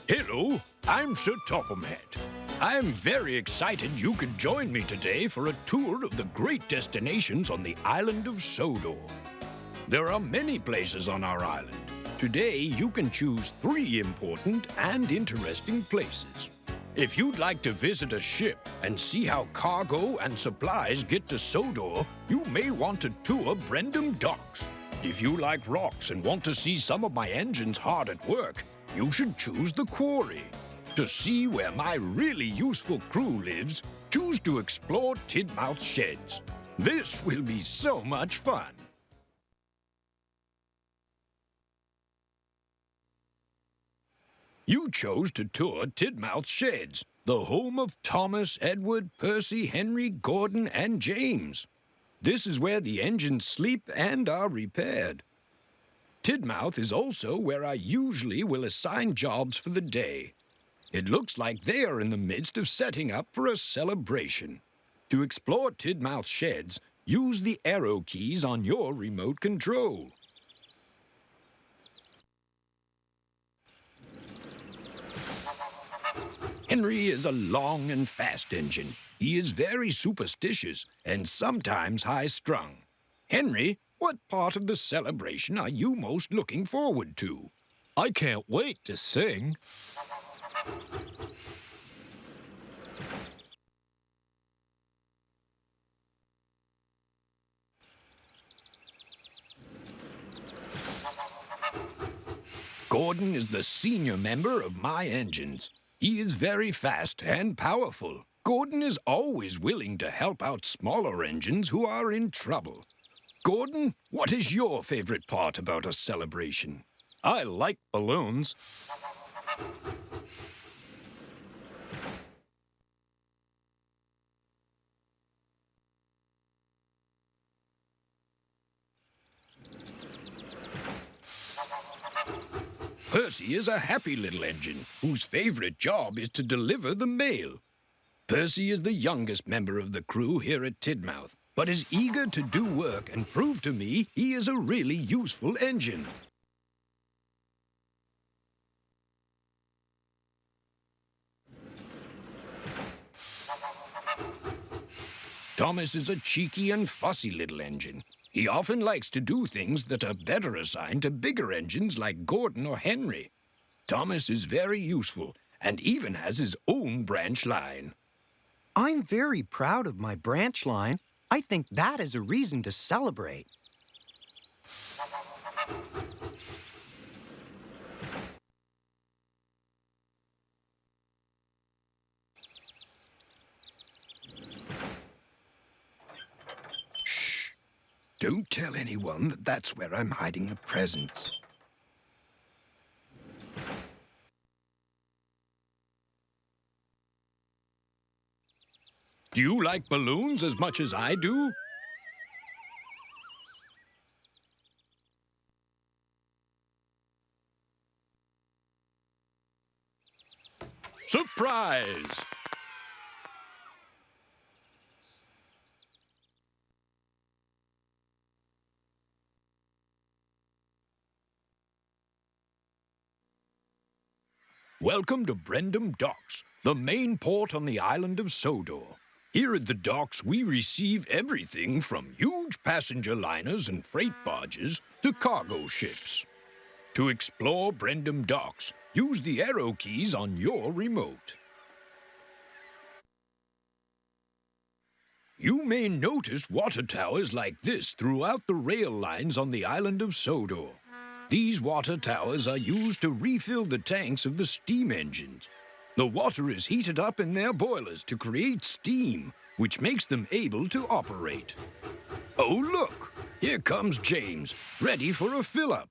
Hello, I'm Sir Topham Hatt. I'm very excited you could join me today for a tour of the great destinations on the island of Sodor. There are many places on our island. Today, you can choose 3 important and interesting places. If you'd like to visit a ship and see how cargo and supplies get to Sodor, you may want to tour Brendam Docks. If you like rocks and want to see some of my engines hard at work, you should choose the Quarry. To see where my really useful crew lives, choose to explore Tidmouth Sheds. This will be so much fun. You chose to tour Tidmouth Sheds, the home of Thomas, Edward, Percy, Henry, Gordon, and James. This is where the engines sleep and are repaired. Tidmouth is also where I usually will assign jobs for the day. It looks like they are in the midst of setting up for a celebration. To explore Tidmouth Sheds, use the arrow keys on your remote control. Henry is a long and fast engine. He is very superstitious and sometimes high-strung. Henry, what part of the celebration are you most looking forward to? I can't wait to sing. Gordon is the senior member of my engines. He is very fast and powerful. Gordon is always willing to help out smaller engines who are in trouble. Gordon, what is your favorite part about a celebration? I like balloons. Percy is a happy little engine whose favorite job is to deliver the mail. Percy is the youngest member of the crew here at Tidmouth, but is eager to do work and prove to me he is a really useful engine. Thomas is a cheeky and fussy little engine. He often likes to do things that are better assigned to bigger engines like Gordon or Henry. Thomas is very useful and even has his own branch line. I'm very proud of my branch line. I think that is a reason to celebrate. Shh! Don't tell anyone that that's where I'm hiding the presents. Do you like balloons as much as I do? Surprise! Welcome to Brendam Docks, the main port on the island of Sodor. Here at the docks, we receive everything from huge passenger liners and freight barges to cargo ships. To explore Brendam Docks, use the arrow keys on your remote. You may notice water towers like this throughout the rail lines on the island of Sodor. These water towers are used to refill the tanks of the steam engines. The water is heated up in their boilers to create steam, which makes them able to operate. Oh, look! Here comes James, ready for a fill-up.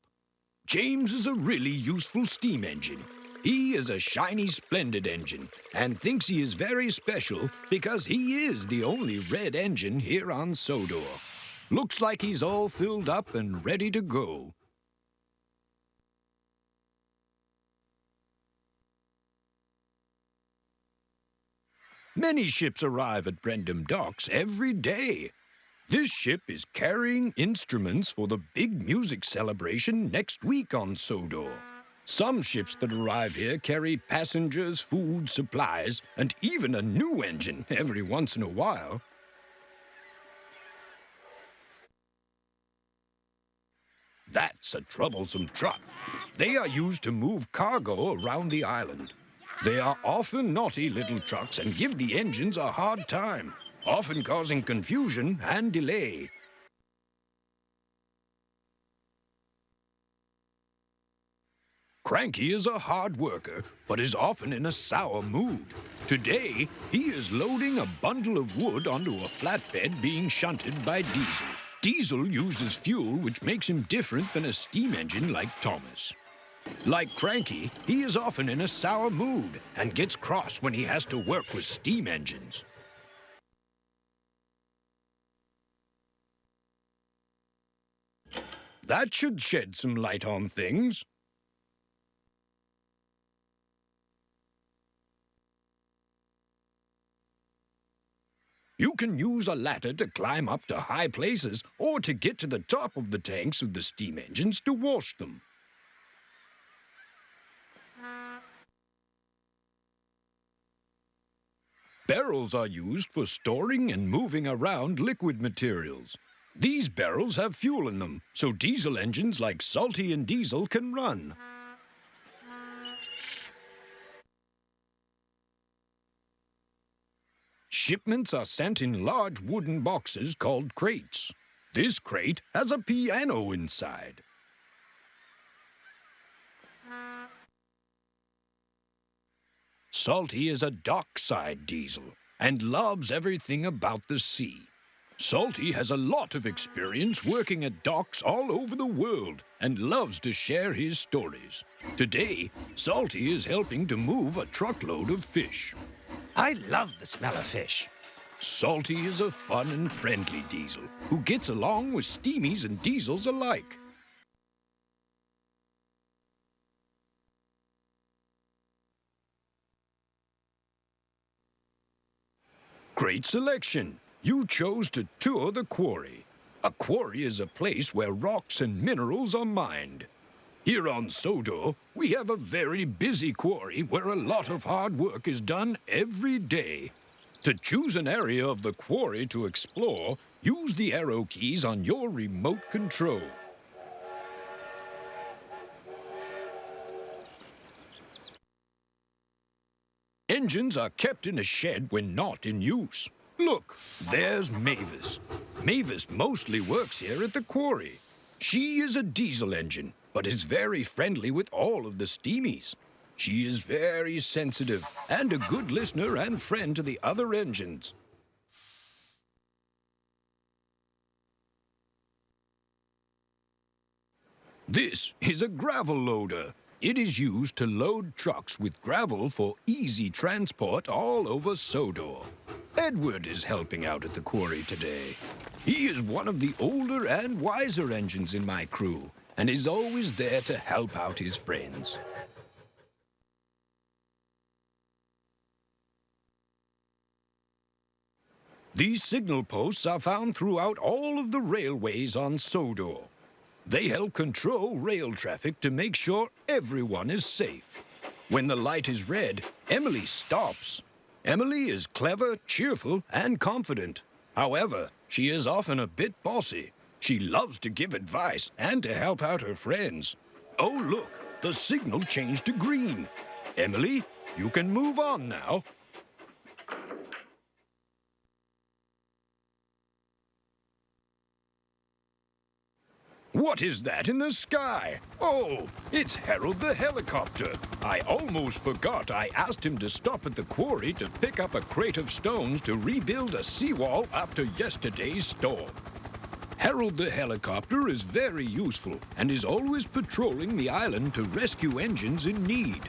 James is a really useful steam engine. He is a shiny, splendid engine and thinks he is very special because he is the only red engine here on Sodor. Looks like he's all filled up and ready to go. Many ships arrive at Brendam Docks every day. This ship is carrying instruments for the big music celebration next week on Sodor. Some ships that arrive here carry passengers, food, supplies, and even a new engine every once in a while. That's a troublesome truck. They are used to move cargo around the island. They are often naughty little trucks and give the engines a hard time, often causing confusion and delay. Cranky is a hard worker, but is often in a sour mood. Today, he is loading a bundle of wood onto a flatbed being shunted by Diesel. Diesel uses fuel which makes him different than a steam engine like Thomas. Like Cranky, he is often in a sour mood and gets cross when he has to work with steam engines. That should shed some light on things. You can use a ladder to climb up to high places or to get to the top of the tanks of the steam engines to wash them. Barrels are used for storing and moving around liquid materials. These barrels have fuel in them, so diesel engines like Salty and Diesel can run. Shipments are sent in large wooden boxes called crates. This crate has a piano inside. Salty is a dockside diesel and loves everything about the sea. Salty has a lot of experience working at docks all over the world and loves to share his stories. Today, Salty is helping to move a truckload of fish. I love the smell of fish. Salty is a fun and friendly diesel who gets along with steamies and diesels alike. Great selection! You chose to tour the quarry. A quarry is a place where rocks and minerals are mined. Here on Sodor, we have a very busy quarry where a lot of hard work is done every day. To choose an area of the quarry to explore, use the arrow keys on your remote control. Engines are kept in a shed when not in use. Look, there's Mavis. Mavis mostly works here at the quarry. She is a diesel engine, but is very friendly with all of the steamies. She is very sensitive and a good listener and friend to the other engines. This is a gravel loader. It is used to load trucks with gravel for easy transport all over Sodor. Edward is helping out at the quarry today. He is one of the older and wiser engines in my crew and is always there to help out his friends. These signal posts are found throughout all of the railways on Sodor. They help control rail traffic to make sure everyone is safe. When the light is red, Emily stops. Emily is clever, cheerful, and confident. However, she is often a bit bossy. She loves to give advice and to help out her friends. Oh, look, the signal changed to green. Emily, you can move on now. What is that in the sky? Oh, it's Harold the helicopter. I almost forgot I asked him to stop at the quarry to pick up a crate of stones to rebuild a seawall after yesterday's storm. Harold the helicopter is very useful and is always patrolling the island to rescue engines in need.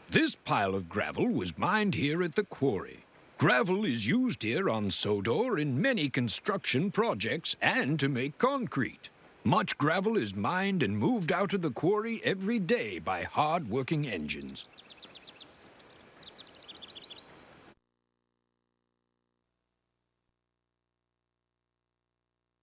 This pile of gravel was mined here at the quarry. Gravel is used here on Sodor in many construction projects and to make concrete. Much gravel is mined and moved out of the quarry every day by hard-working engines.